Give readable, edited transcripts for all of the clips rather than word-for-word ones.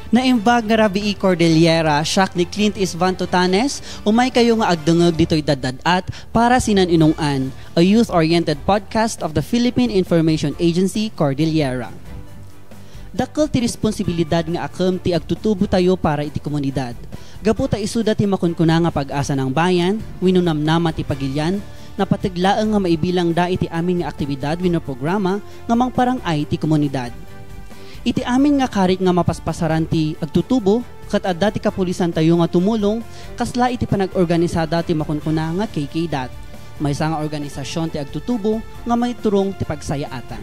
Naimbag nga Rabi Cordillera, siyak ni Clint Isvan Tutanes, umay kayo nga agdungag dito'y dadad-at para sinan inungan, a youth-oriented podcast of the Philippine Information Agency, Cordillera. Dakkel ti responsibilidad nga akam ti agtutubo tayo para iti komunidad. Gapu ta isuda ti makunkuna nga pag-asa ng bayan, winunamnama ti pagilyan, napatiglaang nga maibilang da iti amin nga aktibidad wino programa nga mangparangay ti komunidad. Iti amin nga karit nga mapaspasaran ti agtutubo, kat adda ti kapulisan tayo nga tumulong, kasla iti panag-organisada ti makunkuna nga KKDAT. May isa nga organisasyon ti agtutubo nga may turong ti pagsayaatan.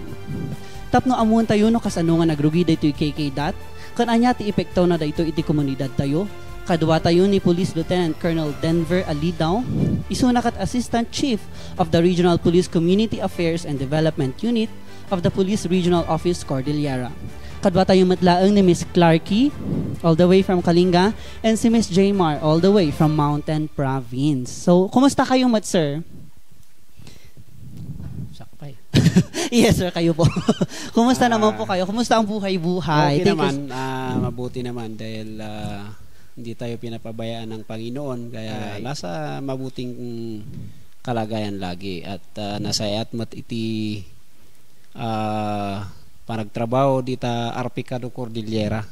Tapno amuan tayo no kasano nga nagrugi daytoy KKDAT, kan anya ti epekto na dayto iti komunidad tayo. Kadwa tayo ni Police Lieutenant Colonel Denver Alidaw, isuna kat Assistant Chief of the Regional Police Community Affairs and Development Unit of the Police Regional Office Cordillera. Kadwa tayo matlaang ni Miss Clarky, all the way from Kalinga, and si Miss Jaymar, all the way from Mountain Province. So, kumusta kayo, mat sir? Sakpay. Yes, sir, kayo po. Kumusta naman po kayo? Kumusta ang buhay-buhay? Okay naman, mabuti naman dahil hindi tayo pinapabayaan ng Panginoon, kaya nasa mabuting kalagayan lagi at nasayat mat iti panagtrabaho dita Arpicado Cordillera.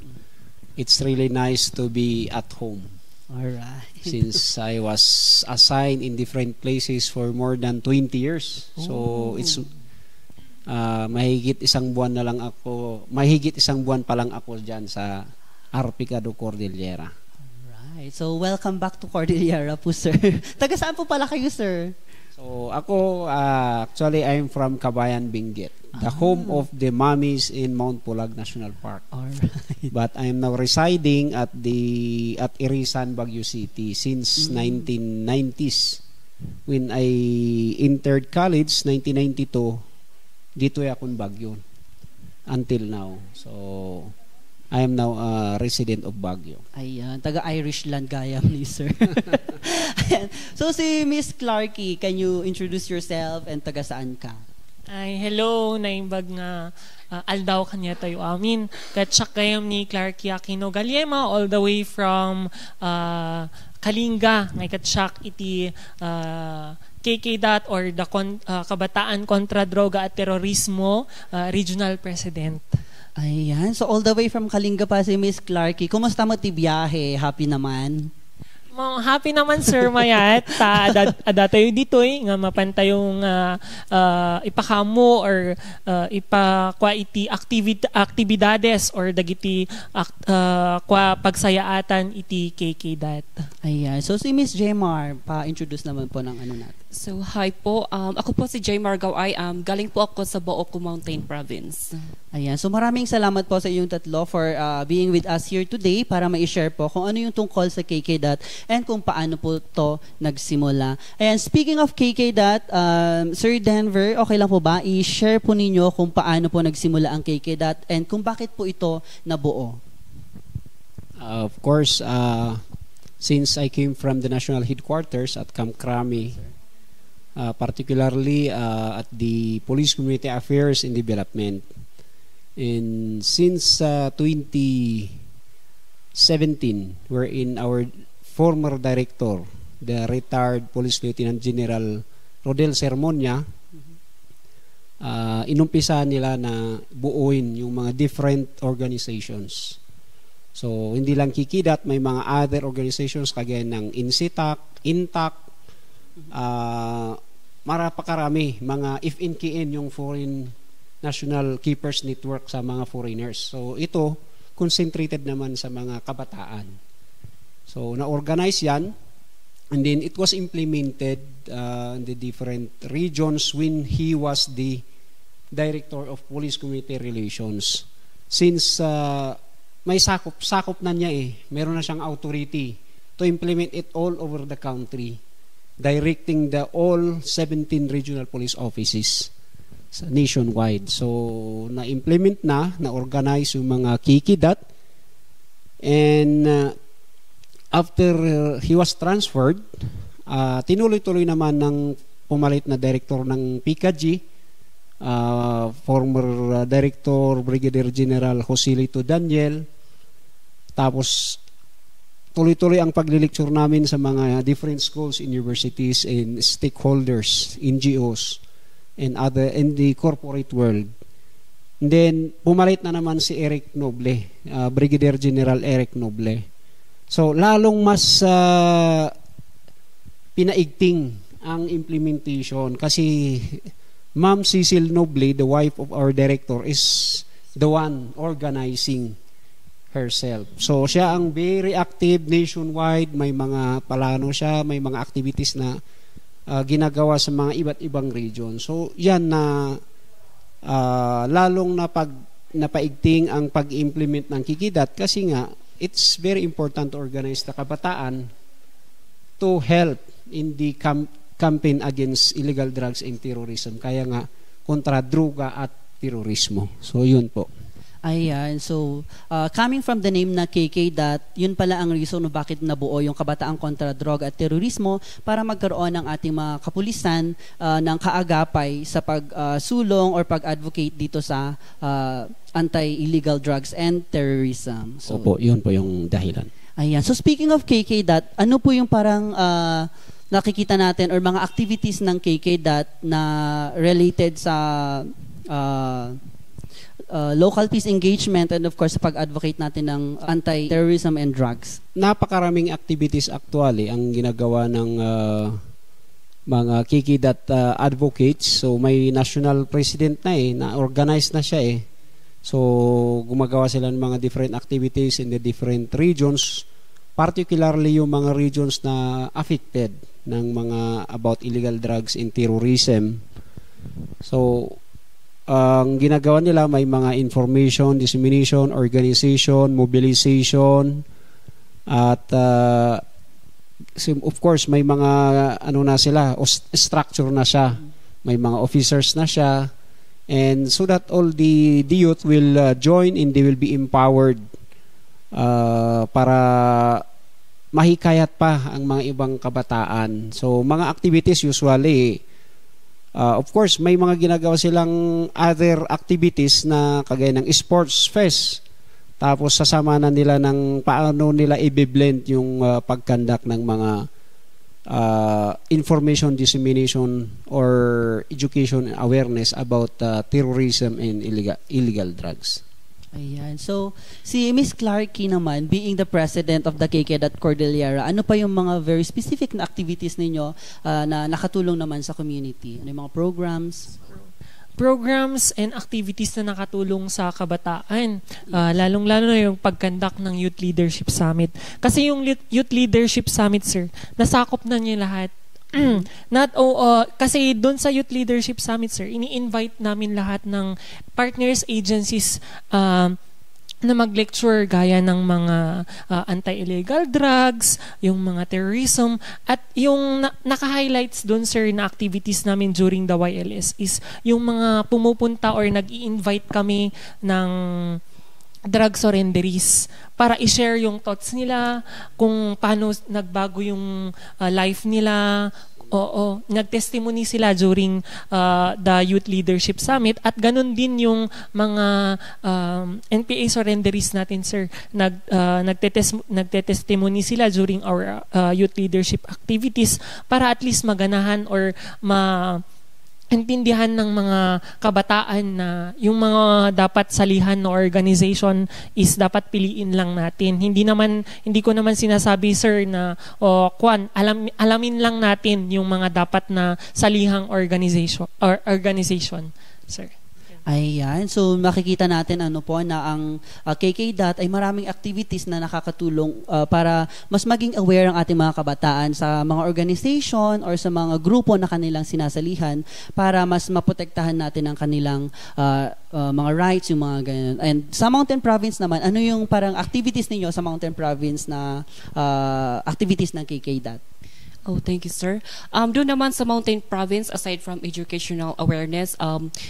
It's really nice to be at home. Alright. Since I was assigned in different places for more than 20 years. Oh. So it's mahigit isang buwan pa lang ako diyan sa Arpicado Cordillera. Alright. So welcome back to Cordillera po, sir. Taga saan po pala kayo, sir? So ako actually I'm from Kabayan, Benguet, the home of the mummies in Mount Pulag National Park. Alright. But I am now residing at Irisan, Baguio City since 1990s. When I entered college 1992, dito akong Baguio until now. So I am now a resident of Baguio. Ayan, taga-Irish land gaya ni sir. So si Miss Clarky, can you introduce yourself and taga saan ka? Ay, hello, naimbag nga aldaw kanya tayo amin. Katsak kayam ni Clarky Aquino Galiema all the way from Kalinga. Ngay katsak iti KKDAT or the Kabataan Kontra Droga at Terorismo Regional President. Ayan, so all the way from Kalinga pa si Miss Clarky. Kumusta mo ti biyahe? Happy naman? Happy naman, sir, mayat. Ada tayo dito nga mapantayong ipakamo or ipakwa iti aktibidades or dagiti kwa pagsayaatan iti KKDAT. Ayan, so si Miss Jaymar, pa-introduce naman po ng ano natin. So hi po, ako po si Jaymar Gaway, galing po ako sa Booco Mountain Province. Ayan, so maraming salamat po sa inyong tatlo for being with us here today para ma-share po kung ano yung tungkol sa KKDAT and kung paano po to nagsimula. Ayan, speaking of KKDAT, Sir Denver, okay lang po ba? I-share po ninyo kung paano po nagsimula ang KKDAT and kung bakit po ito nabuo. Of course, since I came from the national headquarters at Camp Crame, particularly at the Police Community Affairs and Development. And since 2017, wherein our former director, the retired Police Lieutenant General Rodel Sermonia, inumpisa nila na buuin yung mga different organizations. So, hindi lang KKDAT, may mga other organizations kagaya ng INSITAC, INTAC, marapakarami, mga FNKN, yung Foreign National Keepers Network sa mga foreigners. So ito, concentrated naman sa mga kabataan. So na-organize yan, and then it was implemented in the different regions when he was the Director of Police Community Relations. Since may sakop na niya meron na siyang authority to implement it all over the country, directing the all 17 regional police offices nationwide. So, na-implement na-organize yung mga KKDAT, and after he was transferred, tinuloy-tuloy naman ng pumalit na director ng PKG, former Director Brigadier General Joselito Daniel, Tapos tuloy-tuloy ang paglilecture namin sa mga different schools, universities, and stakeholders, NGOs, and other in the corporate world. And then, pumalit na naman si Eric Noble, Brigadier General Eric Noble. So, lalong mas pinaigting ang implementation kasi Ma'am Cecil Noble, the wife of our director, is the one organizing herself. So, siya ang very active nationwide. May mga plano siya, may mga activities na ginagawa sa mga iba't ibang region. So, yan na lalong napaigting ang pag-implement ng Kikidat kasi nga, it's very important to organize the kabataan to help in the campaign against illegal drugs and terrorism. Kaya nga, kontra droga at terorismo. So, yun po. Ayan. So, coming from the name na KK, yun pala ang reason no bakit nabuo yung Kabataan kontra Droga at Terorismo para magkaroon ng ating mga kapulisan ng kaagapay sa pagsulong or pag-advocate dito sa anti-illegal drugs and terrorism. So, opo, yun po yung dahilan. Ayan. So, speaking of KK, ano po yung parang nakikita natin or mga activities ng KK na related sa local peace engagement and of course pag-advocate natin ng anti-terrorism and drugs? Napakaraming activities actually ang ginagawa ng mga Kikidat advocates. So may national president na organized na siya eh. So gumagawa sila ng mga different activities in the different regions, particularly yung mga regions na affected ng mga about illegal drugs and terrorism. So ang ginagawa nila may mga information, dissemination, organization, mobilization, at of course may mga na sila, structure na siya, may mga officers na siya, and so that all the youth will join and they will be empowered para mahikayat pa ang mga ibang kabataan. So mga activities usually of course, may mga ginagawa silang other activities na kagaya ng sports fest. Tapos sasama na nila ng paano nila i-blend yung pagkandak ng mga information dissemination or education awareness about terrorism and illegal drugs. Ayan. So, si Miss Clarky naman, being the president of the KK Cordillera, ano pa yung mga very specific na activities ninyo na nakatulong naman sa community? Ano yung mga programs? Programs and activities na nakatulong sa kabataan. Lalong-lalo na yung pagkandak ng Youth Leadership Summit. Kasi yung Youth Leadership Summit, sir, nasakop na niya lahat. Kasi doon sa Youth Leadership Summit, sir, ini-invite namin lahat ng partners, agencies na mag-lecture gaya ng mga anti-illegal drugs, yung mga terrorism, at yung naka-highlights doon, sir, na activities namin during the YLS is yung mga pumupunta or nag-i-invite kami ng drug surrenderies para i-share yung thoughts nila, kung paano nagbago yung life nila. Oo, nag-testimony sila during the Youth Leadership Summit, at ganun din yung mga NPA surrenderies natin, sir. Nagte-testimony sila during our youth leadership activities para at least maganahan or intindihan ng mga kabataan na yung mga dapat salihan na organization is dapat piliin lang natin. Hindi ko naman sinasabi, sir, na alamin lang natin yung mga dapat na salihang organization, sir. Ayan. So, makikita natin na ang KK ay maraming activities na nakakatulong para mas maging aware ang ating mga kabataan sa mga organization or sa mga grupo na kanilang sinasalihan para mas maprotektahan natin ang kanilang mga rights, yung mga ganyan. And sa Mountain Province naman, ano yung parang activities ninyo sa Mountain Province na activities ng KK? Oh, thank you, sir. Doon naman sa Mountain Province, aside from educational awareness,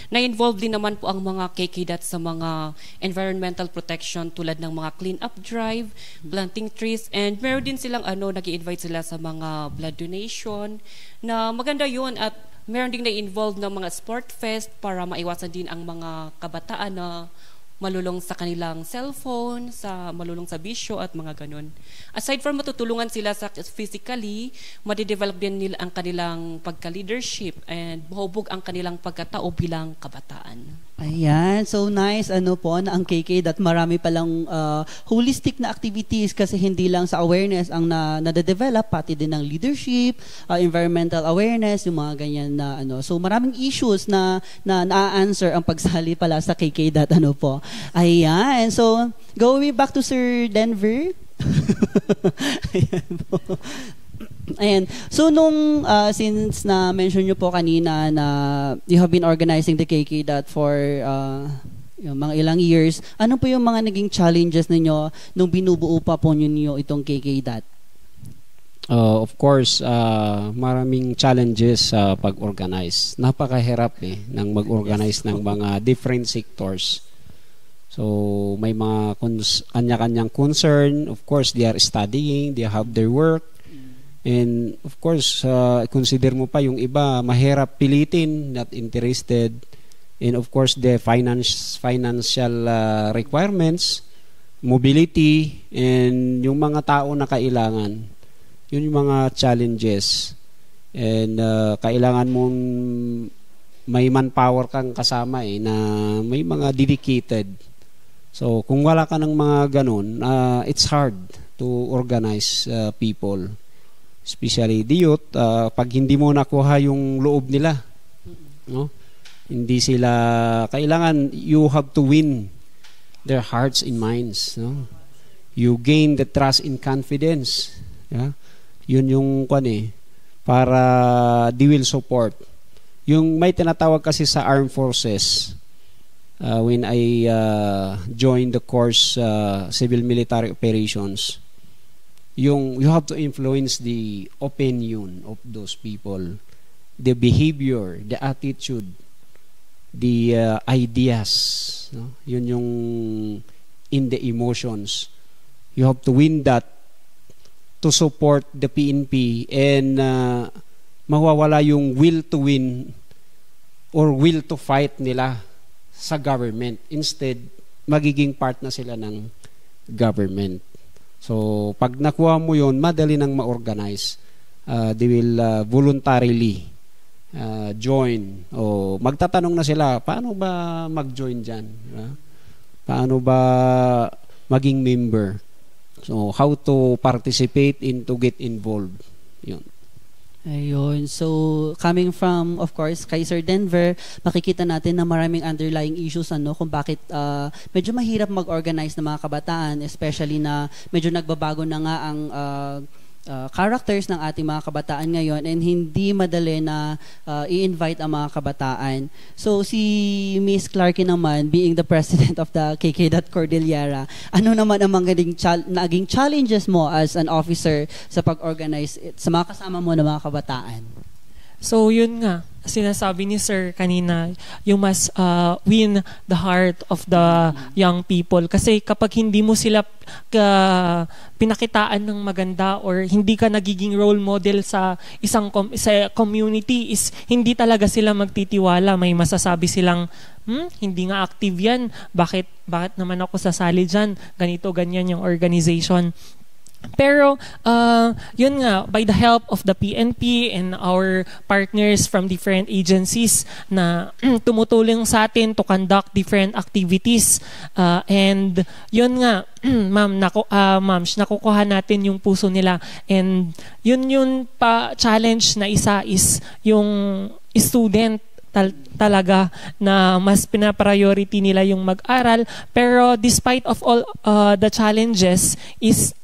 na-involve din naman po ang mga KK sa mga environmental protection tulad ng mga clean-up drive, planting trees, and meron din silang nag-i-invite sila sa mga blood donation na maganda yun, at meron din na-involve ng mga sport fest para maiwasan din ang mga kabataan na malulong sa kanilang cellphone, malulong sa bisyo at mga ganun. Aside from matutulungan sila sa physically, madidevelop din nila ang kanilang pagka-leadership and mahubog ang kanilang pagkatao bilang kabataan. Ayan, so nice na ang KK that marami palang holistic na activities kasi hindi lang sa awareness ang nade-develop, pati din ng leadership, environmental awareness, yung mga ganyan na So maraming issues na na-answer ang pagsali pala sa KK that Ayan, so going back to Sir Denver. Ayan po. Ayan. So nung since na mention nyo po kanina na you have been organizing the KK for mga ilang years, ano po yung mga naging challenges ninyo nung binubuo pa po ninyo itong KK? Of course, maraming challenges sa pag-organize. Napakahirap ng mag-organize ng mga different sectors. So may mga kanya-kanyang concern. Of course, they are studying, they have their work. And of course, consider mo pa yung iba, mahirap pilitin, not interested. And of course, the financial requirements, mobility, and yung mga tao na kailangan. Yun yung mga challenges. And kailangan mong may manpower kang kasama na may mga dedicated. So kung wala ka ng mga ganun, it's hard to organize people. Especially the youth, pag hindi mo nakuha yung loob nila, no? Hindi sila, kailangan, you have to win their hearts and minds, no? You gain the trust and confidence. Yeah? Yun yung para they will support. Yung may tinatawag kasi sa armed forces, when I joined the course civil military operations, you have to influence the opinion of those people, the behavior, the attitude, the ideas, no? Yun yung in the emotions. You have to win that to support the PNP and mawawala yung will to win or will to fight nila sa government. Instead, magiging part na sila ng government. So, pag nakuha mo yun, madali nang ma-organize. They will voluntarily join. O magtatanong na sila, paano ba mag-join dyan? Paano ba maging member? So, how to participate and to get involved. Yun. Ayun. So, coming from, of course, kay Sir Denver, makikita natin na maraming underlying issues kung bakit medyo mahirap mag-organize ng mga kabataan, especially na medyo nagbabago na nga ang characters ng ating mga kabataan ngayon and hindi madali na i-invite ang mga kabataan. So, si Miss Clarky naman, being the president of the KK Cordillera, ano naman ang mga naging challenges mo as an officer sa pag-organize sa mga kasama mo ng mga kabataan? So, yun nga, sinasabi ni Sir kanina, you must win the heart of the young people. Kasi kapag hindi mo sila pinakitaan ng maganda or hindi ka nagiging role model sa isang sa community, is hindi talaga sila magtitiwala. May masasabi silang, hindi nga active yan. Bakit naman ako sasali dyan? Ganito, ganyan yung organization. Pero, yun nga, by the help of the PNP and our partners from different agencies na tumutulong sa atin to conduct different activities. And yun nga, ma'am, nakukuha natin yung puso nila. And yun pa-challenge na isa is yung student talaga na mas pina-priority nila yung mag-aral, pero despite of all the challenges is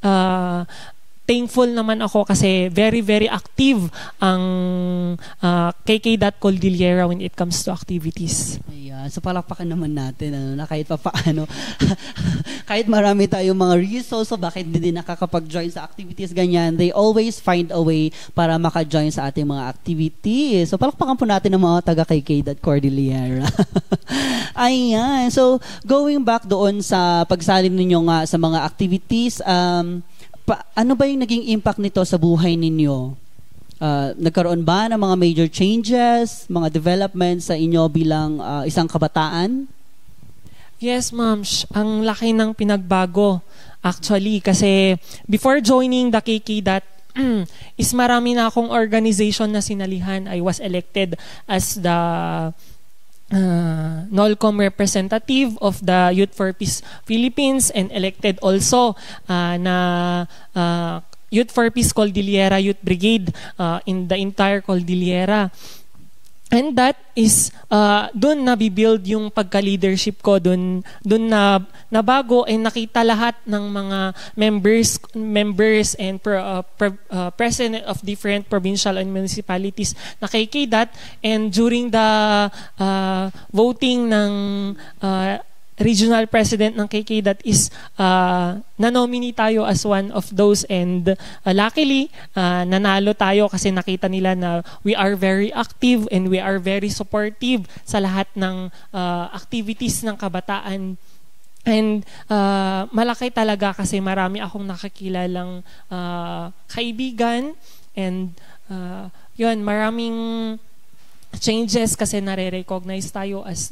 thankful naman ako kasi very very active ang KK Cordillera when it comes to activities. Ayan, so palakpakan naman natin na kahit paano kahit marami tayong mga resources so bakit hindi nakakapag-join sa activities ganyan, they always find a way para maka-join sa ating mga activities. So palakpakan po natin ang mga taga KK Cordillera. Ayan, so going back doon sa pagsali ninyo nga sa mga activities, ano ba yung naging impact nito sa buhay ninyo? Nagkaroon ba ng mga major changes, mga developments sa inyo bilang isang kabataan? Yes, ma'am. Ang laki ng pinagbago. Actually, kasi before joining the KK is marami na akong organization na sinalihan. I was elected as the NOLCOM representative of the Youth for Peace Philippines and elected also na Youth for Peace Cordillera Youth Brigade in the entire Cordillera. And that is, doon nabibuild yung pagka-leadership ko, doon na nabago and nakita lahat ng mga members and president of different provincial and municipalities na kay KDAT. And during the voting ng regional president ng KK is na-nominee tayo as one of those, and luckily nanalo tayo kasi nakita nila na we are very active and we are very supportive sa lahat ng activities ng kabataan. And malaki talaga kasi marami akong nakakilalang kaibigan, and yun, maraming changes kasi nare-recognize tayo as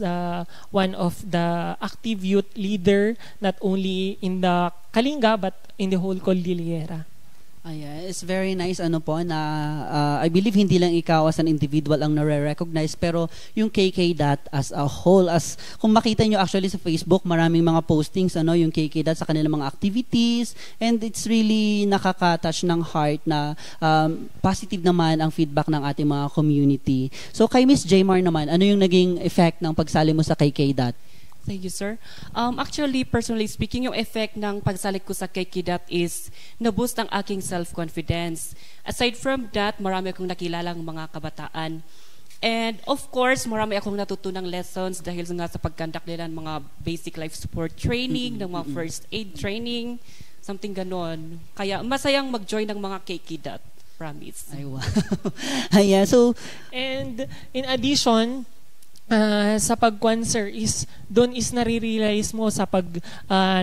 one of the active youth leader, not only in the Kalinga but in the whole Cordillera. Ayan, it's very nice po na I believe hindi lang ikaw as an individual ang nare-recognize, pero yung KK as a whole, as kung makita nyo actually sa Facebook, maraming mga postings yung KK sa kanilang mga activities, and it's really nakaka-touch ng heart na positive naman ang feedback ng ating mga community. So kay Miss Jmar naman, ano yung naging effect ng pagsali mo sa KK? Thank you, sir. Actually, personally speaking, yung effect ng pagsalik ko sa KK is na-boost ang aking self-confidence. Aside from that, marami akong nakilalang mga kabataan. And of course, marami akong natutunang lessons dahil nga sa pag-conduct nila ng mga basic life support training, ng mga first aid training, something ganon. Kaya masayang mag-join ng mga KK. Promise. Ay, wow. Ayan, so, and in addition, sa pag-cancer is doon is nare-realize mo sa pag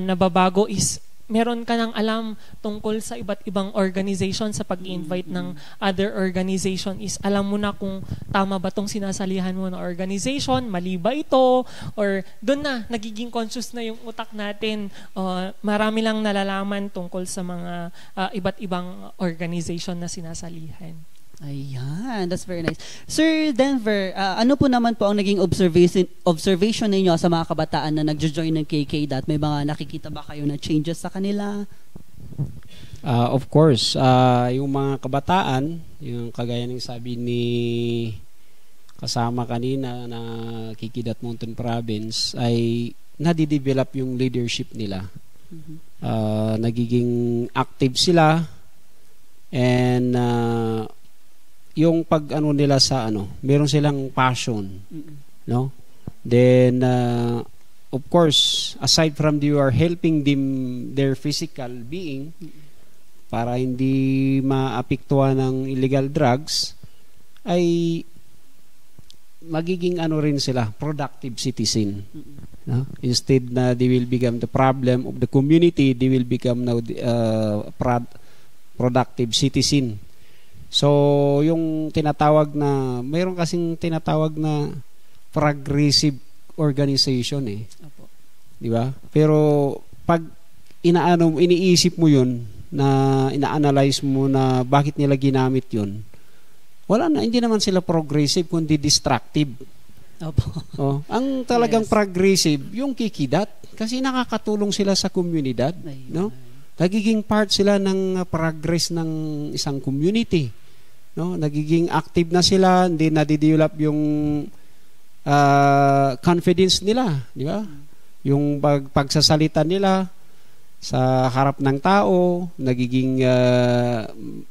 nababago is meron ka nang alam tungkol sa iba't ibang organization. Sa pag-invite ng other organization is alam mo na kung tama ba tong sinasalihan mo na organization, mali ba ito, or doon na nagiging conscious na yung utak natin. Marami lang nalalaman tungkol sa mga iba't ibang organization na sinasalihan. Ayan, that's very nice. Sir Denver, ano po naman po ang naging observation ninyo sa mga kabataan na nagjo-join ng KK? May mga nakikita ba kayo na changes sa kanila? Of course, yung mga kabataan, yung kagaya ng sabi ni kasama kanina na KK Mountain Province, ay nadidevelop yung leadership nila. Nagiging active sila, and yung pag nila sa meron silang passion, no? Then of course, aside from you are helping them their physical being para hindi maapektuhan ng illegal drugs, ay magiging rin sila, productive citizen. No? Instead na they will become the problem of the community, they will become now productive citizen. So, yung tinatawag na, mayroon kasing tinatawag na progressive organization Di ba? Pero pag iniisip mo yun, na ina-analyze mo na bakit nila ginamit yun, wala na, hindi naman sila progressive kundi destructive. Ang talagang progressive, yung KK kasi nakakatulong sila sa komunidad, no? Nagiging part sila ng progress ng isang community, no? Nagiging active na sila, hindi nadidevelop yung confidence nila, di ba? Yung pagsasalita nila sa harap ng tao, nagiging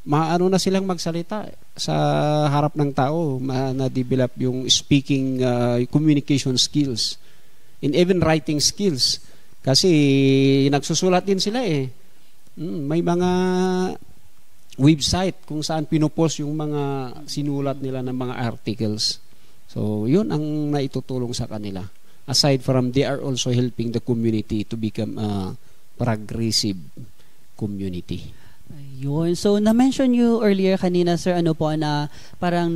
maano na silang magsalita sa harap ng tao, na-develop yung speaking, communication skills, and even writing skills. Kasi nagsusulat din sila may mga website kung saan pinopost yung mga sinulat nila ng mga articles. So, yun ang naitutulong sa kanila. Aside from, they are also helping the community to become a progressive community. Ayun. So, na-mention you earlier kanina, sir, na parang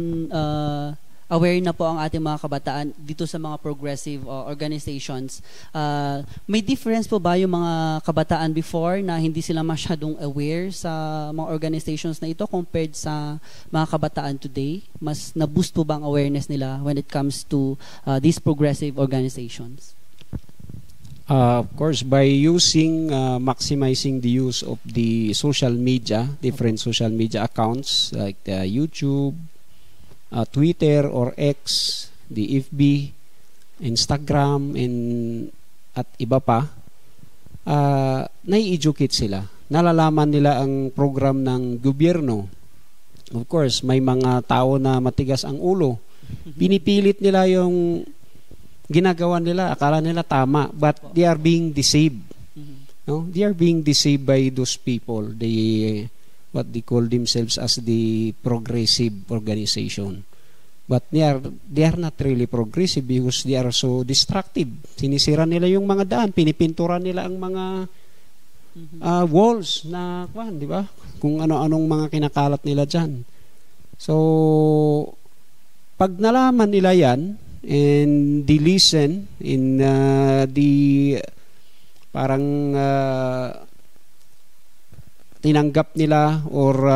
aware na po ang ating mga kabataan dito sa mga progressive organizations. May difference po ba yung mga kabataan before na hindi sila masyadong aware sa mga organizations na ito compared sa mga kabataan today? Mas na-boost po ba ang awareness nila when it comes to these progressive organizations? Of course, by maximizing the use of the social media, different social media accounts like YouTube, Twitter or X, the FB, Instagram, at iba pa, nai-educate sila. Nalalaman nila ang program ng gobyerno. Of course, may mga tao na matigas ang ulo. Pinipilit nila yung ginagawa nila, akala nila tama, but they are being deceived. No? They are being deceived by those people. What they call themselves as the progressive organization. But they are not really progressive because they are so destructive. Sinisira nila yung mga daan, pinipintura nila ang mga walls na, di ba? Kung ano-anong mga kinakalat nila dyan. So, pag nalaman nila yan, and they listen in parang tinanggap nila or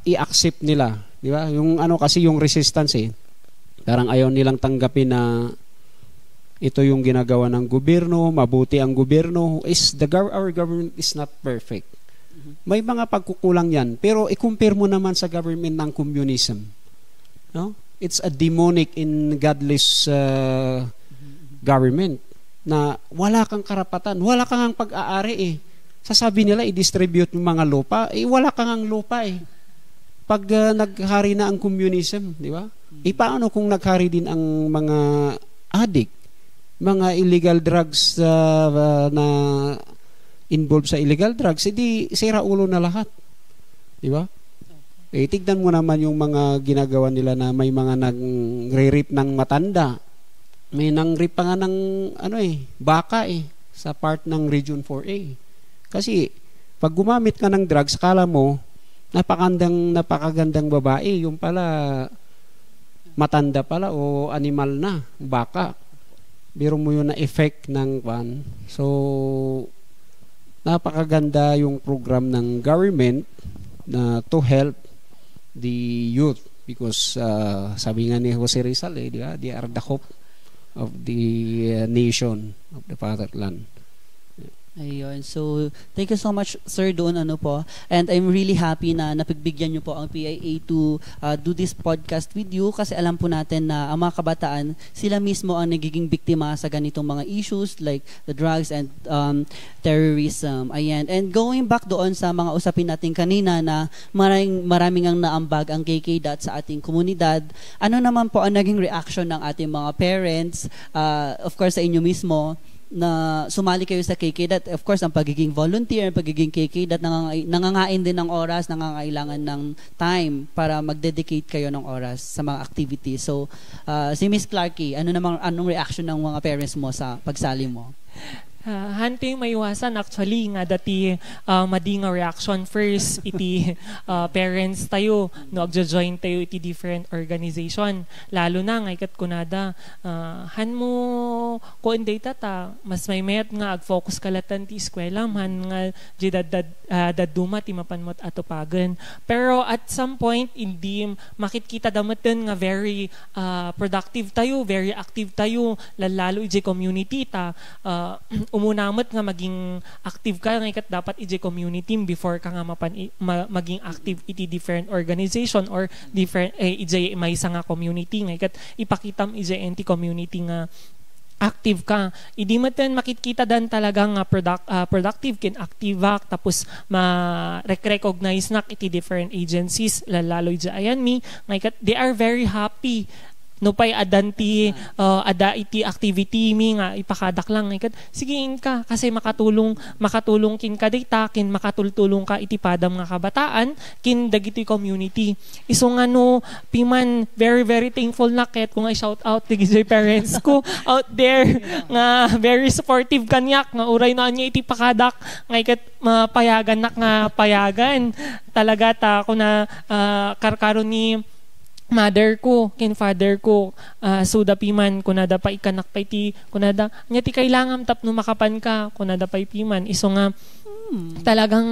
i-accept nila, di ba? Yung kasi yung resistance parang ayaw nilang tanggapin na ito yung ginagawa ng gobyerno, mabuti ang gobyerno. Our government is not perfect. May mga pagkukulang yan, pero i-compare mo naman sa government ng communism. No? It's a demonic and godless government na wala kang karapatan, wala kang pag-aari Sasabi nila i-distribute yung mga lupa, wala kang lupa Pag naghari na ang communism, di ba? Paano kung naghari din ang mga addict, mga illegal drugs na involved sa illegal drugs, hindi sira ulo na lahat. Di ba? Tignan mo naman yung mga ginagawa nila na may mga nag-rape ng matanda. May nang-rape pa nga ng baka sa part ng Region 4A. Kasi pag gumamit ka ng drugs, kala mo napakagandang babae, yung pala matanda pala o animal na, baka. Biro mo yun na effect ng So napakaganda yung program ng government na to help the youth because sabi nga ni Jose Rizal di ba? They are the hope of the nation, of the fatherland. Ayun. So, thank you so much, sir, doon po. And I'm really happy na napagbigyan nyo po ang PIA to do this podcast with you kasi alam po natin na ang mga kabataan, sila mismo ang nagiging biktima sa ganitong mga issues like the drugs and terrorism. Ayan. And going back doon sa mga usapin natin kanina na maraming ang naambag ang KK sa ating komunidad, ano naman po ang naging reaction ng ating mga parents, of course sa inyo mismo, na sumali kayo sa KK, of course, ang pagiging volunteer, ang pagiging KK, nangangain din ng oras, nangangailangan ng time para mag-dedicate kayo ng oras sa mga activities. So, si Miss Clarky, anong reaction ng mga parents mo sa pagsali mo? Hanting maiwasan actually nga dati madi nga reaction first iti parents tayo no agjo-join tayo iti different organization lalo na nga ikat kunada han mo ko data ta mas may mayat nga ag-focus kalatan ti eskwela man nga daduma ti mapanmot ato pagen pero at some point hindi makikita damoten nga very productive tayo, very active tayo lalo iti community ta umunamot nga maging active ka nga dapat iti community before ka nga maging active iti different organization or different iti may isa nga community nga ipakitam iti enti community nga active ka. Idi maten makikita dan talaga nga productive kin active tapos ma-recognize na iti different agencies lalo iti ayan nga they are very happy no pay adanti ada iti activity mi nga ipakadak lang sigiin ka kasi makatulong kin ka data kin makatultulong ka iti padam nga kabataan kin dagiti community iso nga no piman very very thankful na ket kung I shout out digiti parents ko out there nga very supportive kanyak nga uray na anya iti pakadak nga mapayagan nak nga payagan talaga ta ko na karkaron ni mother ko, kin father ko, suda piman, kunada pa ikanak pa iti, kunada, nya ti kailangan tapno makapan ka, kunada pa piman, iso nga, talagang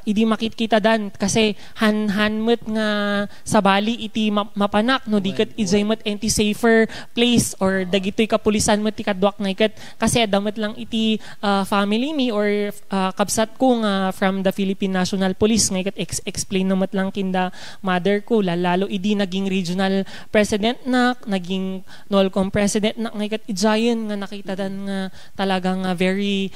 idi makitkita dan kasi hanmet nga sa bali iti mapanak no diket ijay met enti safer place or dagitoy kapulisan met ti kadwak nga iket kasi damet lang iti family me or kabsat ko nga from the Philippine National Police nga iket explain no met lang kinda mother ko lalo idi naging regional president na naging NOLCOM president na nga iket ijayen nga nakita dan nga talagang very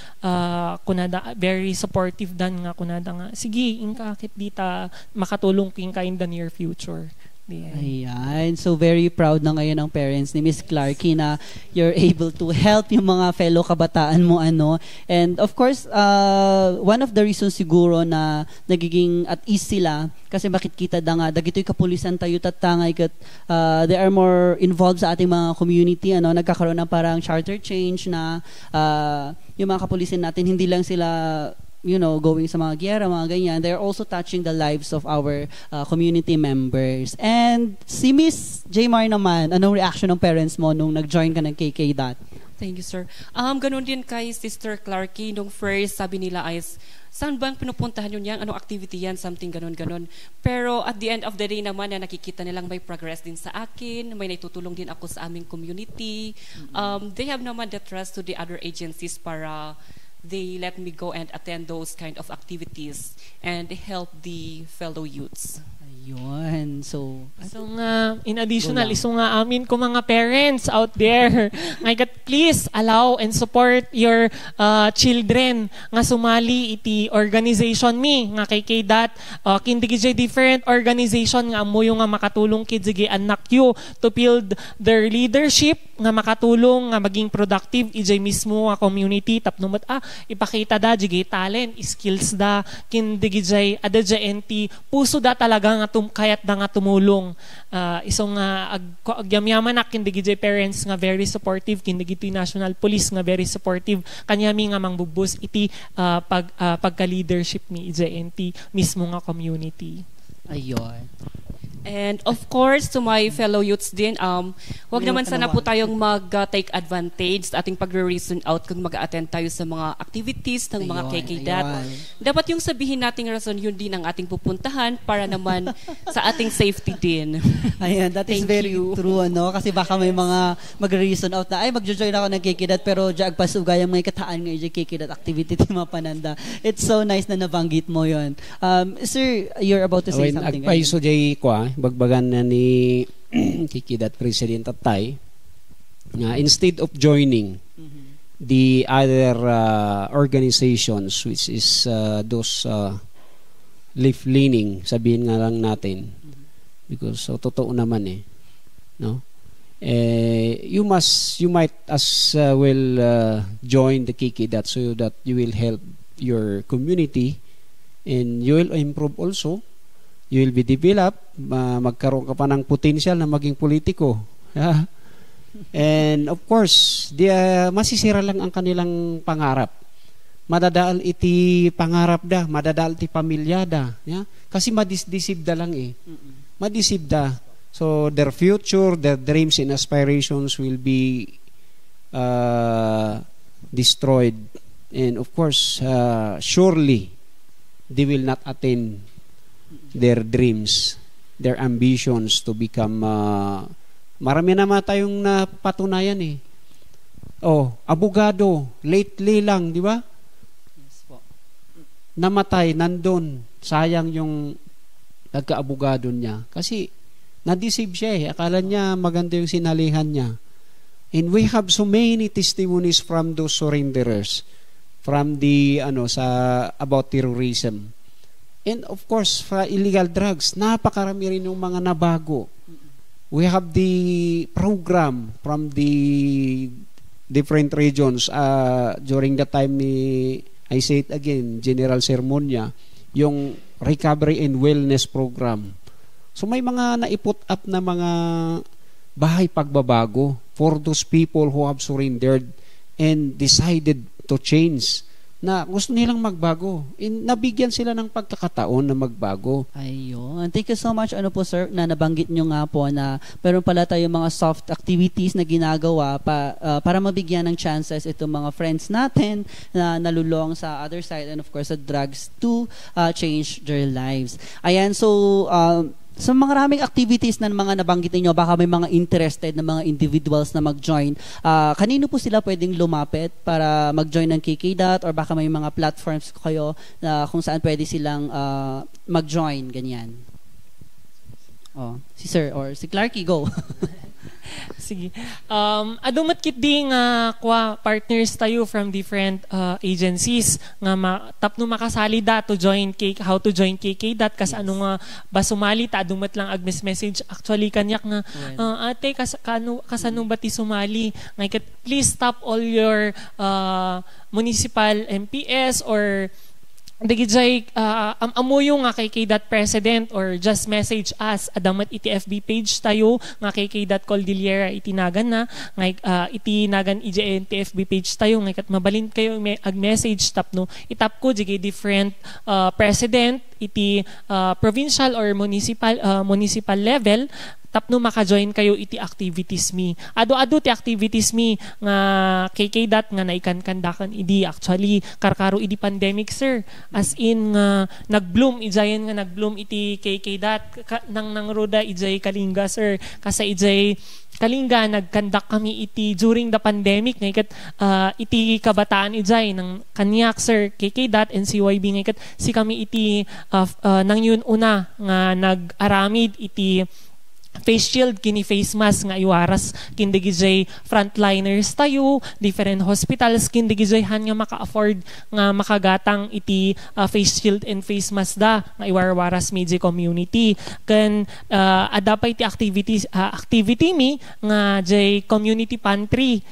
kunada very supportive dan nga kunada nga sige inka akit dita makatulong king ka in the near future. Ayan. So very proud na ngayon ang parents ni Miss Clarky na you're able to help yung mga fellow kabataan mo ano. And of course, one of the reasons siguro na nagiging at ease sila kasi makikita da nga dagitoy kapulisan tayo tatangay kat they are more involved sa ating mga community ano, nagkakaroon ng parang charter change na yung mga kapulisan natin hindi lang sila going sa mga giyera, mga ganyan, they're also touching the lives of our community members. And si Miss Jmar naman, anong reaction ng parents mo nung nag-join ka ng KK.? Thank you, sir. Ganun din kay Sister Clarky, nung first sabi nila ay, saan bang pinupuntahan yun yan? Anong activity yan? Something ganun-ganun. Pero at the end of the day naman, na nakikita nilang may progress din sa akin, may naitutulong din ako sa aming community. They have naman the trust to the other agencies para they let me go and attend those kind of activities and help the fellow youths. Ayun. So nga, in additional, nga amin ko mga parents out there, please allow and support your children nga sumali iti organization mi, nga kay KDAT, kindigijay different organization nga mo yung nga makatulong kids anak you to build their leadership, nga makatulong nga maging productive ijay mismo nga community tapno ipakita da jigay talent skills da kindigijay adja enti puso da talaga nga kayat da nga tumulong isong agyamyaman na kindigijay parents nga very supportive kindigitoy National Police nga very supportive kanyami nga mangbubus iti pagka-leadership ni ijay enti mismo nga community. Ayun. And of course, to my fellow youths din, wag naman sana po tayong mag-take advantage sa ating pagre-reason out kung mag-attend tayo sa mga activities ng mga KK.DAT. Dapat yung sabihin nating rason, yun din ang ating pupuntahan para naman sa ating safety din. Ayan, that is very true, no? Kasi baka may mga mag-reason out na, mag-join ako ng KK.DAT pero diag pasugay ang may kataan ng KK.DAT activity ti mapananda. It's so nice na nabanggit mo yun. Sir, you're about to say something. Agpaiso jay kwa, bagbagan na ni KK.DAT President Tatay nga instead of joining the other organizations which is those left-leaning, sabihin nga lang natin because totoo naman no? You might as well join the KK.DAT so that you will help your community and you will improve also. You will be developed, magkaroon ka pa ng potential na maging politiko. Yeah. And of course, masisira lang ang kanilang pangarap. Madadaal iti pangarap da, madadaal iti pamilya da. Yeah? Kasi madisib da lang Madisib da. So their future, their dreams and aspirations will be destroyed. And of course, surely, they will not attain their dreams, their ambitions to become marami naman tayong napatunayan abogado lately lang, di ba? Yes po. Namatay nandun, sayang yung nagka-abogado niya kasi na-deceive siya akala niya maganda yung sinalihan niya. And we have so many testimonies from those surrenderers from the about terrorism. And of course, for illegal drugs, napakarami rin yung mga nabago. We have the program from the different regions during the time I say it again, General Sermonia, yung recovery and wellness program. So may mga naiput up na mga bahay pagbabago for those people who have surrendered and decided to change. na gusto nilang magbago. Nabigyan sila ng pagkakataon na magbago. Ayun. Thank you so much, sir, na nabanggit nyo nga po na meron pala tayong mga soft activities na ginagawa para mabigyan ng chances itong mga friends natin na nalulong sa other side and of course sa drugs to change their lives. Ayan, so sa mga maraming activities na mga nabanggit niyo, baka may mga interested na mga individuals na mag-join. Kanino po sila pwedeng lumapit para mag-join ng KK.dot or baka may mga platforms kayo na kung saan pwede silang mag-join, ganyan. Si Sir or si Clarky, go. Sige. Adumat kit di nga partners tayo from different agencies nga tapno makasali da to join how to join KK.dot kas ano nga ba sumali ta adumat lang agmes message actually kanyak nga ate kasano ba ti sumali nga please stop all your municipal MPS or Digijay, amuyo nga kay KK.dot president or just message us adamat iti FB page tayo nga kay KK.dot Cordillera itinagan na nga itinagan iti FB page tayo nga kat mabalin kayo ag-message tapno itap ko jigay different president iti provincial or municipal level tapno maka-join kayo iti activities mi. Ado-ado ti activities mi nga KK.dot nga naikan-kandakan idi actually karkaro idi pandemic sir. As in nga nag-bloom ijayan nga nag-bloom iti KK.dot nang roda ijay Kalinga sir. Kasi ijay Kalinga nagkandak kami iti during the pandemic nga ikat iti kabataan ijay ng kanyak sir KK.dot and CYB nga ikat si kami iti nang yun una nga nag-aramid iti face shield kini face mask nga iwaras kindigijay frontliners tayo different hospitals kindigijay han nga maka-afford nga makagatang iti face shield and face mask da nga iwarwaras medyo community kan adapay ti activity mi nga jay community pantry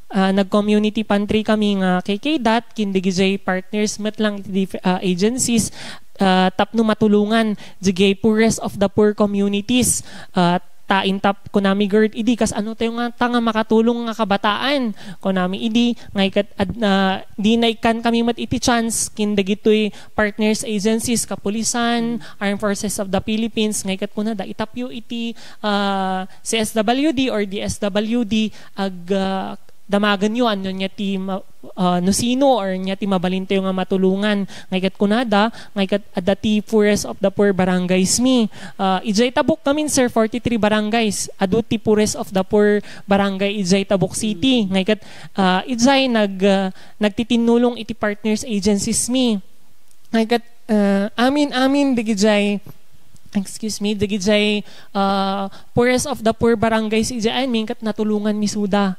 nag-community pantry kami nga KK.dot kindigijay partners met lang agencies tapno matulungan jigay poorest of the poor communities taintap kunami gerd idi kas ano tayo nga tanga makatulong nga kabataan kunami idi ngay di naikan kami mat iti chance kindagitoy partners agencies kapulisan Armed Forces of the Philippines ngay kat kuna da itapyo iti CSWD or DSWD ag damagan nyo ano niya ti no sino or niya ti mabalinte nga matulungan ngaykat kunada ngaykat adati poorest of the poor barangays mi ijay tabuk kamin sir 43 barangays adu ti poorest of the poor barangay ijay tabuk city ngaykat ijay nagtitinulong iti partners agencies mi ngaykat amin digijay digijay poorest of the poor barangays ijay kat natulungan misuda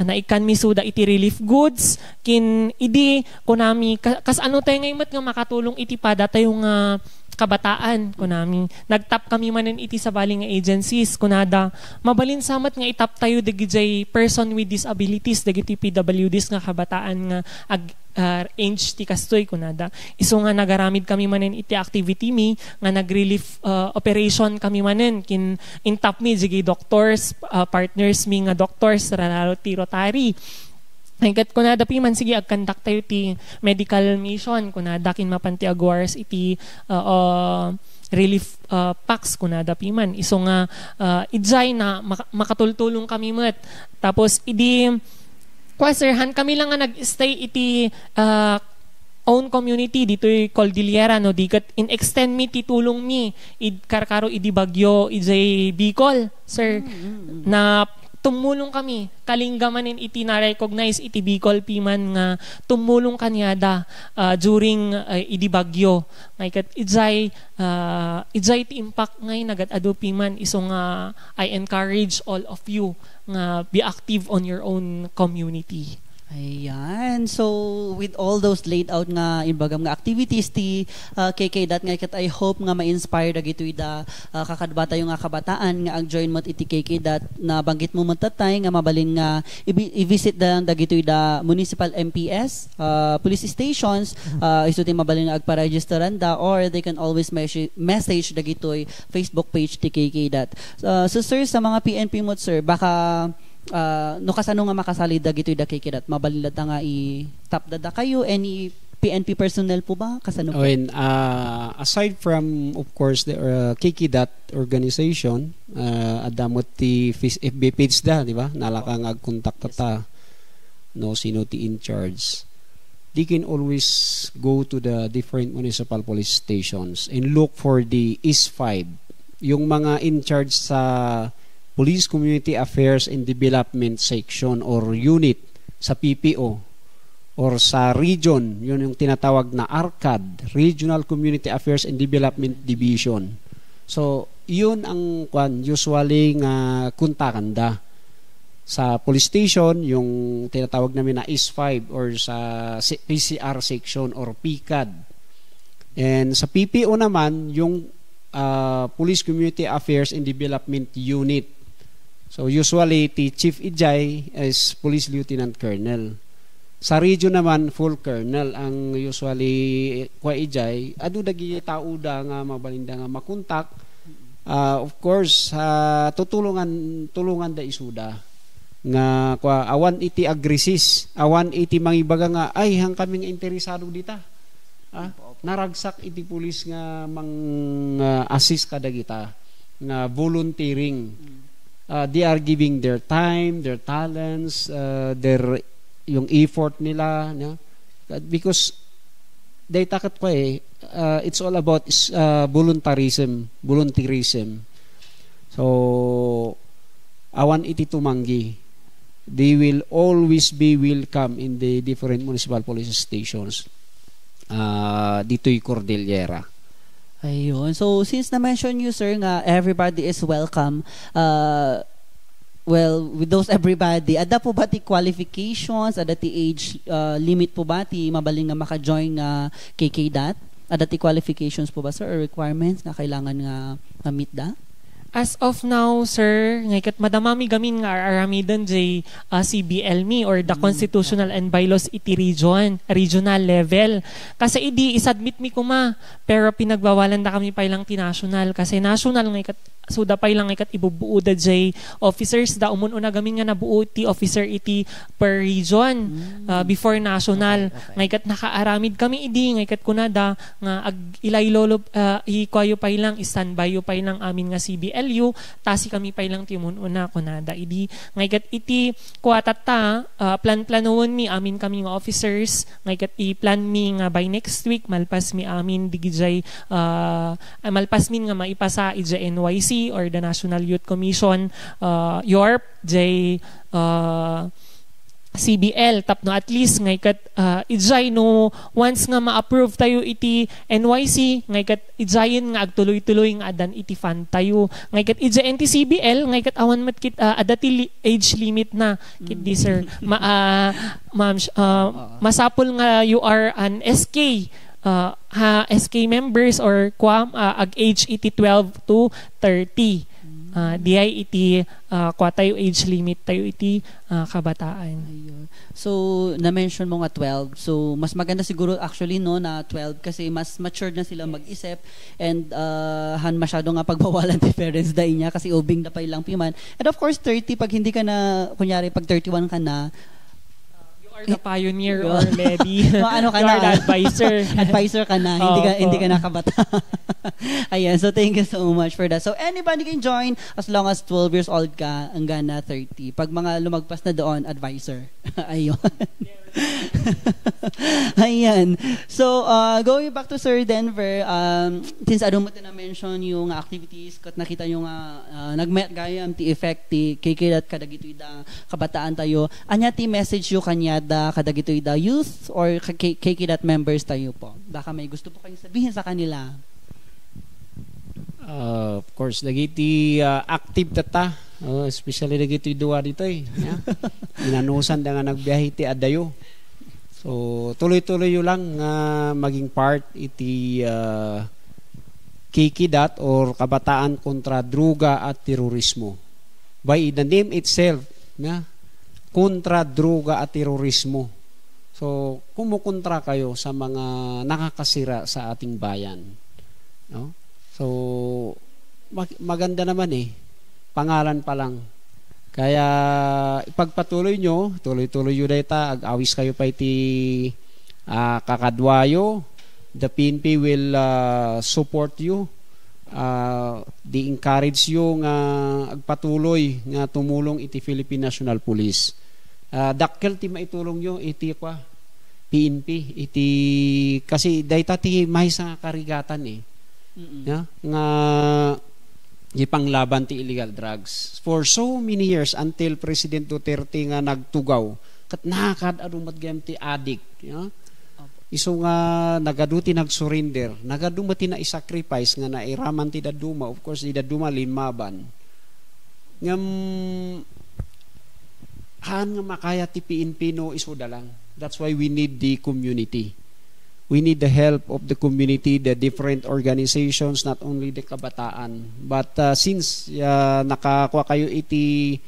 naikan misuda iti relief goods kin idi kunami kas ano tayo ngayon nga makatulong iti pada tayo nga kabataan kunami nagtap kami manen iti sabaling nga agencies kunada mabalin samat nga itap tayo digijay person with disabilities dagiti PWDs nga kabataan nga age ti kastoy kunada iso nga nagaramid kami manen iti activity mi nga nag-relief operation kami manen kin intap mi jigi doctors partners mi nga doctors ranalo ti Rotary hanggat kunada piman sige agkandak tayo ti medical mission kunada kin mapanti agwars iti relief packs kunada piman iso nga ijay na makatultulong kami met tapos idi sirhan kami lang nga nag-stay iti own community dito'y Cordillera no dikat in extend mi titulong mi karkaro idi Bagyo ijay Bicol sir na tumulong kami Kalinga manin iti na-recognize iti Bicol piman nga tumulong kanyada during idi Bagyo ngaykat ijay ti impact ngay nagat-adu piman iso nga I encourage all of you nga be active on your own community. Ayan. So, with all those laid out nga inbagam nga activities ti KK.dot nga kat I hope nga ma-inspire dagitoy da kakadbata yung nga kabataan nga ag-join mo iti KK.dot na banggit mo matatay nga mabalin nga i-visit da dagitoy da municipal MPS, police stations, iso ti mabalin nga agpa-registeran da or they can always message dagitoy Facebook page ti KK.dot. So sir, sa mga PNP mo sir, baka no kasano nga makasali dagitoy da kikidat mabalilad nga i-stop dada kayo any PNP personnel po ba kasano po? Aside from of course the Kikidat organization, adamot ti FB page da, di ba? Nalakang ag-contact ta no sino ti in charge. They can always go to the different municipal police stations and look for the IS5, yung mga in charge sa Police Community Affairs and Development Section or unit sa PPO or sa region, yun yung tinatawag na ARCAD, Regional Community Affairs and Development Division. So, yun ang usually nga kuntakanda. Sa police station, yung tinatawag namin na IS5 or sa PCR section or PCAD. And sa PPO naman, yung Police Community Affairs and Development Unit. So, usually, the Chief Ijay is Police Lieutenant Colonel. Sa region naman, full colonel ang usually kwa ijay. Adu dagi tao da nga mabalinda nga makontak. Of course, tulungan da isuda nga kwa awan iti agresis, awan iti mangibaga nga ay hang kaming interesado dita. Naragsak iti pulis nga mang assist kada kita nga volunteering. They are giving their time, their talents, their yung effort nila, because they takot ko it's all about volunteerism. So awan iti tumanggi, they will always be welcome in the different municipal police stations dito'y Cordillera. Ayun. So since na-mention you sir nga everybody is welcome, well, with those everybody, ada po ba ti qualifications, ada ti age limit po ba ti mabaling nga maka-join nga KKDAT? Ada ti qualifications po ba sir or requirements nga kailangan nga ma-meet da? As of now, sir, ngaykat madamami gamin nga aramidan jay CBLMI or the Constitutional and Bylaws iti regional level. Kasi isubmit mi kuma, pero pinagbawalan da kami pa ilang ti national. Kasi national ngaykat so dapay lang ikat ibubuo da jay officers da umun-una gamin nga nabuo ti officer iti per region before national. Okay. Ngaykat nakaaramid kami ngaykat kunada nga ilaylolo ikwayo pa ilang standby pa ilang amin nga CBLU tasi kami pa ilang ti umun-una kunada ngaykat iti kuatata plan-planowon mi amin kami nga officers ngaykat i-plan mi nga by next week malpas mi amin digijay malpas min nga maipasa ija NYC or the National Youth Commission, YORP, CBL, tapno at least ngaykat ijay no once nga ma-approve tayo iti NYC ngaykat ijayin nga agtuloy-tuloy nga adan iti fund tayo ngaykat ijay iti CBL ngaykat awan mat kit adati age limit na kit di sir masapol nga you are an SK SK members or ag age iti 12 to 30. Diay iti tayo age limit tayo iti kabataan. Ayun. So na-mention mo nga 12. So mas maganda siguro actually no na 12 kasi mas matured na sila mag-isip and masyado nga pagbawalan ti parents dahil niya kasi ubing na pa ilang piman. And of course 30 pag hindi ka na kunyari pag 31 ka na or the pioneer or maybe ano ka you na are the advisor. Advisor ka na, hindi ka nakabata. Ayan, so thank you so much for that. So anybody can join as long as 12 years old ka hanggang na 30. Pag mga lumagpas na doon, advisor. Ayun. Ayan. So going back to Sir Denver, since ano mo na-mention yung activities kat nakita nyo nga nag-met gaya ti effect ti KKDAT kadagitoy da kabataan tayo. Anya ti message yo kanya da kadagitoy da youth or KKDAT members tayo po. Baka may gusto po kayong sabihin sa kanila. Of course, dagiti active tata, especially dagiti duwa dito inanusan da nga nagbiyahe ti adayo. So tuloy-tuloy yo lang maging part iti KKDAT or Kabataan kontra Droga at Terorismo. By the name itself, kontra droga at terorismo. So kumukontra kayo sa mga nakakasira sa ating bayan. No? So maganda naman pangalan pa lang Kaya ipagpatuloy nyo, tuloy-tuloy yun data, ag-awis kayo pa iti kakadwayo. The PNP will support you. Di encourage you nga agpatuloy nga tumulong iti Philippine National Police. Dakkel ti maitulong nyo iti PNP iti kasi dayta ti may sa karigatan nga ipanglaban ti illegal drugs for so many years until President Duterte nga nagtugaw kat nakad adumat gayam ti addict iso nga nagaduti nagsurrender nagadumati na isacrifice nga nairaman ti daduma of course ti daduma limaban ngam han nga makaya ti PNP no iso dalang. That's why we need the community. We need the help of the community, the different organizations, not only the kabataan. But since nakakuha kayo iti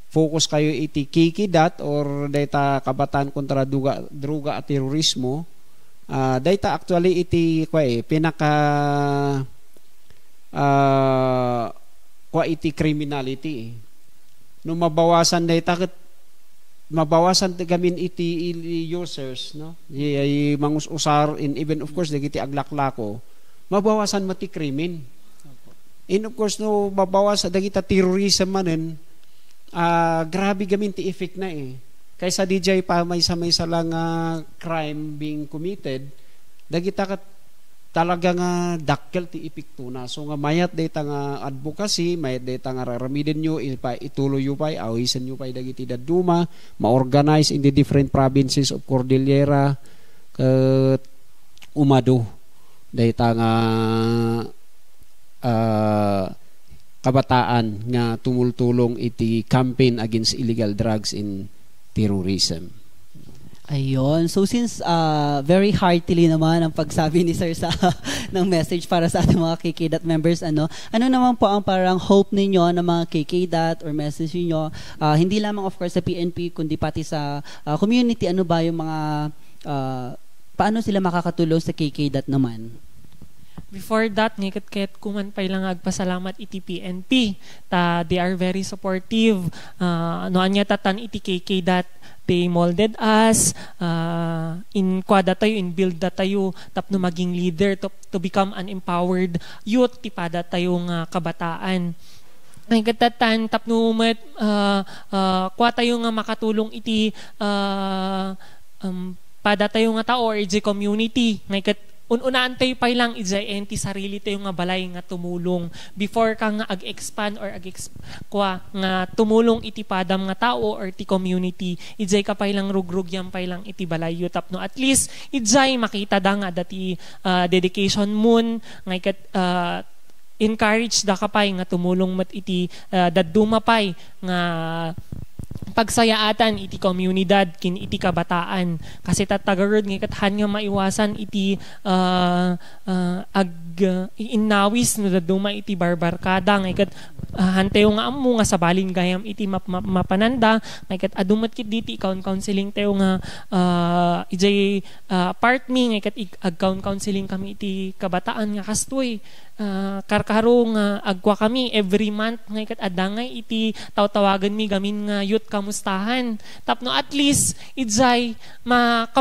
focus kayo iti kikidat or data kabataan kontra druga at terorismo, data actually iti pinaka iti criminality. No mabawasan data mabawasan gamin iti users no ay mangus usar in even of course dagiti aglaklako mabawasan mati krimen and of course no mabawasan dagiti terrorism manen grabe gamin ti effect na kaysa DJ pa may sa lang crime being committed dagita kat talaga nga dakkel ti epekto na so nga mayat data nga advocacy mayat data nga raramiden nyo ituloy yu pay awisan yu pay dagiti daduma ma-organize in the different provinces of Cordillera umado data nga kabataan nga tumultulong iti campaign against illegal drugs and terrorism. Ayun. So since very heartily naman ang pagsabi ni Sir sa ng message para sa ating mga KKDAT members, ano naman po ang parang hope ninyo ng mga KKDAT or message niyo hindi lamang of course sa PNP kundi pati sa community, ano ba yung mga paano sila makakatulong sa KKDAT naman? Before that, ngikit kuman pay lang agpasalamat iti PNP. They are very supportive. Anya tatan iti KKDAT. They molded us, in kwada tayo, in build da tayo, tapno maging leader, to become an empowered youth, tipada tayong kabataan. Ay katatan, tapno kwa tayo nga makatulong iti pada tayo nga tao or iti community. Ngayon unaan tayo pa lang iti sarili tayo nga balay nga tumulong before ka nga ag-expand or nga tumulong iti padam nga tao or ti community iti ka pa lang rugrug yan pa lang iti balay yutap no at least iti makita da nga dati dedication moon nga encourage da ka pay nga tumulong mat iti daduma pay nga pagsayaatan iti komunidad kin iti kabataan kasi tatagarod ng kathan nga maiwasan iti inawis no daduma iti barbarkada ng ikat hantayo nga ammo nga sabalin gayam iti mapananda ng ikat adumat kit diti counseling tayo nga ijay part me ng ikat counseling kami iti kabataan nga kastoy karkaro nga agwa kami every month nga ikat adangay iti tawtawagan mi gamin nga youth kamustahan tapno at least ijay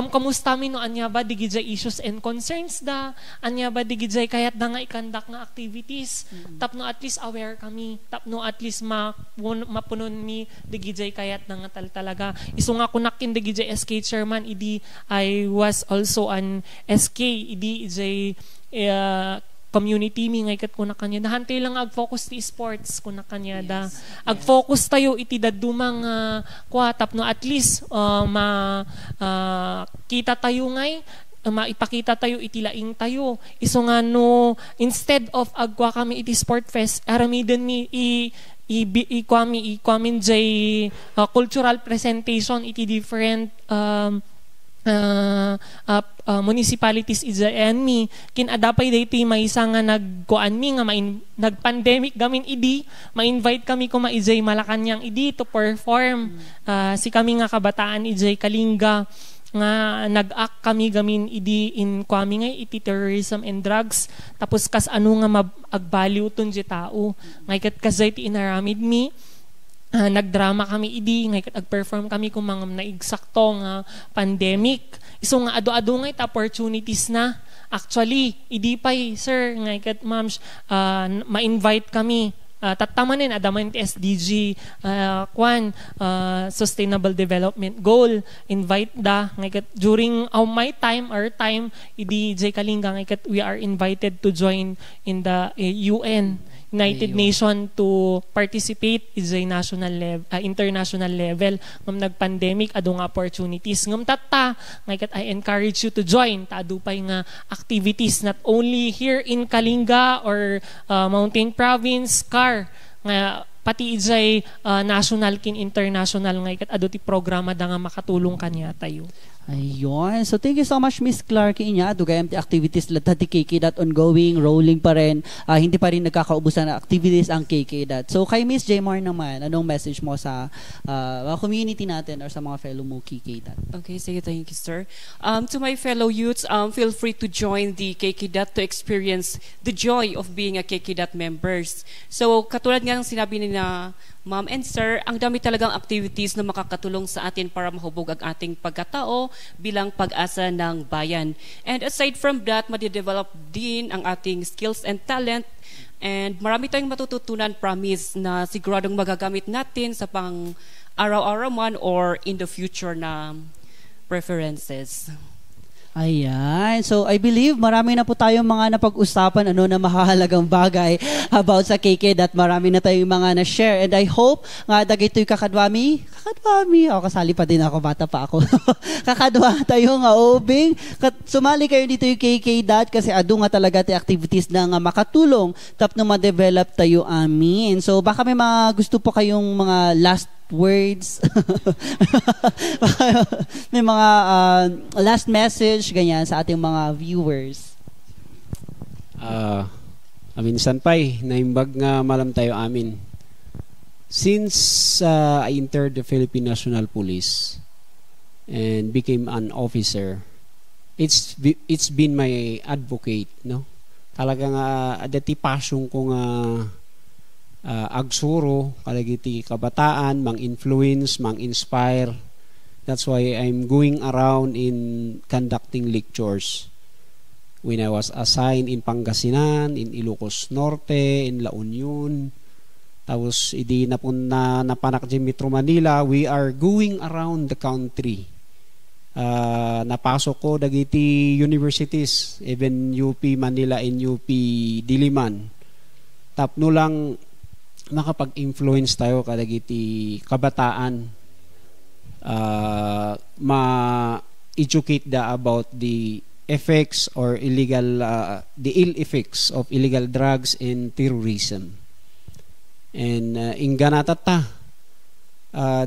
kamusta mi no anya ba digijay issues and concerns da anya ba digijay kayat da nga ikandak nga activities tapno at least aware kami tapno at least mapunon mi digijay kayat da nga talaga isu nga kunakin digijay SK chairman idi I was also an SK idi ijay community mi nga ikat kuna kanya dahantay lang ag-focus ti sports kuna kanya da ag-focus tayo iti dadumang kwatap no at least kita tayo ngay maipakita tayo iti laing tayo iso nga no instead of agwa kami iti sport fest aramiden mi i-kwamin jay cultural presentation iti different municipalities ijayan mi kinadapay daytoy maysa nga nagkuan mi nga nagpandemic gamin idi ma-invite kami kuma ijay Malacañang idi to perform si kami nga kabataan ijay Kalinga nga nag-act kami gamin idi in kwami nga iti terrorism and drugs tapos kas ano nga agbaliw ton di tao nga ikat kasay ti inaramid mi nagdrama kami idi ngay nag-perform kami kung mga naigsakto nga pandemic. So nga ado-ado ngay opportunities na. Actually, idi pay sir ngay kat ma'am ma-invite kami. Tatamanin adaman SDG Sustainable Development Goal. Invite da ngay kat during my time, our time idi J Kalinga ngay kat we are invited to join in the UN United Nation to participate is a national level, international level. Ngam nag-pandemic, adong opportunities. Ngam tata, ngayon I encourage you to join. Taadupay nga activities not only here in Kalinga or Mountain Province, CAR, nga pati ijay national kin international ngayon ado ti programa da nga makatulong kanya tayo. Ayun. So, thank you so much, Miss Clark. Inya, dugay ti activities lahat ti KK that ongoing, rolling pa rin. Hindi pa rin nagkakaubusan na activities ang KK that. So, kay Miss Jmar naman, anong message mo sa community natin or sa mga fellow mo KK that? Okay, sige, thank you, sir. To my fellow youths, feel free to join the KK to experience the joy of being a KK members. So, katulad nga ng sinabi ni na Ma'am and Sir, ang dami talagang activities na makakatulong sa atin para mahubog ang ating pagkatao bilang pag-asa ng bayan. And aside from that, madidevelop din ang ating skills and talent. And marami tayong matututunan, promise, na siguradong magagamit natin sa pang araw-araw man or in the future na preferences. Ayan. So, I believe marami na po tayong mga napag-usapan na mahahalagang bagay about sa KK that marami na tayong mga na-share. And I hope nga dagito'y kakadwami, kasali pa din ako, bata pa ako. Kakadwa tayo nga ubing. Sumali kayo dito yung KK dat kasi ado nga talaga ti activities na nga makatulong tapno ma-develop tayo amin. So, baka may mga gusto po kayong mga last words. May mga last message ganyan sa ating mga viewers. Minsan pa'y naimbag nga malam tayo amin. Since I entered the Philippine National Police and became an officer, it's been my advocate, no? Talagang dati passion ko nga agsuro kalagiti kabataan, mang-influence, mang-inspire. That's why I'm going around in conducting lectures. When I was assigned in Pangasinan, in Ilocos Norte, in La Union, tapos idi na po napanak di Metro Manila, we are going around the country. Napasok ko dagiti universities, even UP Manila and UP Diliman. Tapno lang makapag-influence tayo kadagiti kabataan, ma-educate da about the effects or the ill effects of illegal drugs and terrorism. And ingganatata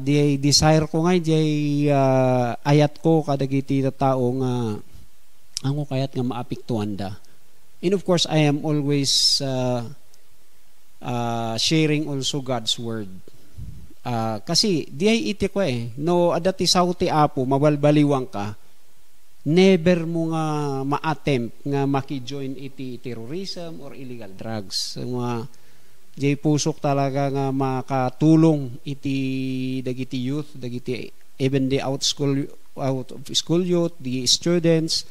di desire ko nga di ayat ko kadagiti tao nga ang kayat nga maapektuhan da. And of course I am always sharing also God's word. Kasi di ay iti ko no adati sauti apo mabalbaliwang ka, never mo nga ma-attempt nga maki-join iti terrorism or illegal drugs. Mga jay pusok talaga nga makatulong iti dagiti youth, dagiti even the out of school youth, the students,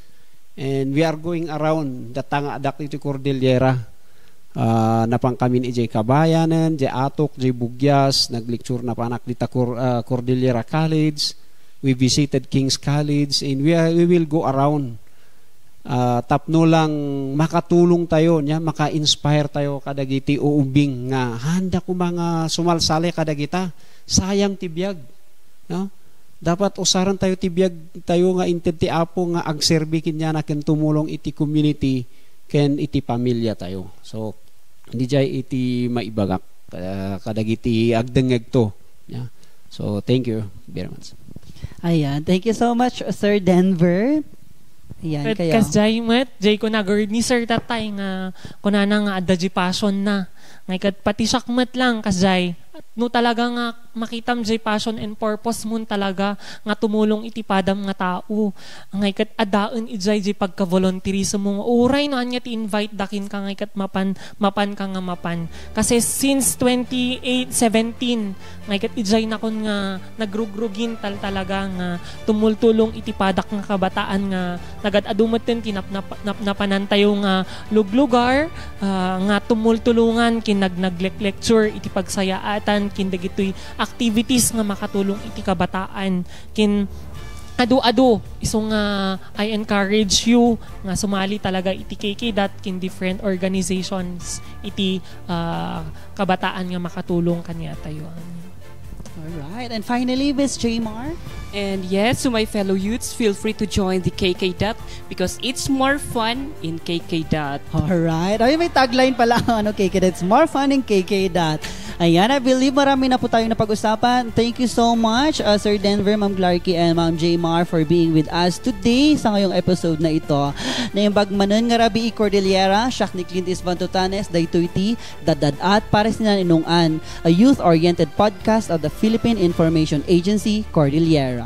and we are going around datanga adak iti Cordillera. Napang kami ni Jay Kabayanan, Jay Atok, Jay Bugyas, naglecture na panak dita Cordillera College. We visited King's College and we will go around. Tapno lang makatulong tayo nya, maka-inspire tayo kadagiti uubing nga handa ko mga sumalsali kadagita. Sayang tibiyag, no? Dapat usaran tayo tibiyag tayo nga inted ti apo nga agserbi kin na ken tumulong iti community ken iti pamilya tayo. So hindi jay iti maibagak kadagiti agdengeg to. Yeah. So thank you very much. Ayan, thank you so much Sir Denver. Ayan kayo. Kas jay met, jay ko na gird ni Sir tatay nga kunana nga adda passion na Ngay kat pati sakmet lang kasjay. No talaga nga makitam jay passion and purpose mun talaga nga tumulong iti padam nga tao. Ngay kat adaan ijay jay pagka-volunteerism mo. Uray no anya ti invite dakin ka ngay kat mapan ka nga mapan. Kasi since 2017 ngay kat ijay na kon nga nagrugrugin talaga nga tumultulong iti padak nga kabataan nga nagad-adumot tin napanan tayo nga luglugar nga tumultulungan kin naglecture iti pagsayaatan kin dagitoy activities nga makatulong iti kabataan kin adu-adu isong I encourage you nga sumali talaga iti KK kin different organizations iti kabataan nga makatulong kanya tayo. Alright, and finally, Miss Jmar. And yes, to my fellow youths, feel free to join the KK because it's more fun in KK. Alright, ay may tagline pala ang KK. It's more fun in KK. Ayan, I believe marami na po tayo na pag-usapan. Thank you so much, Sir Denver, Ma'am Clarky, and Ma'am Jmar for being with us today sa ngayong episode na ito. Naimbag manon nga Rabi Cordillera, Siak ni Clint Vantutanes, daytoy ti Dadad at para sinan inungan, a youth-oriented podcast of the Philippine Information Agency, Cordillera.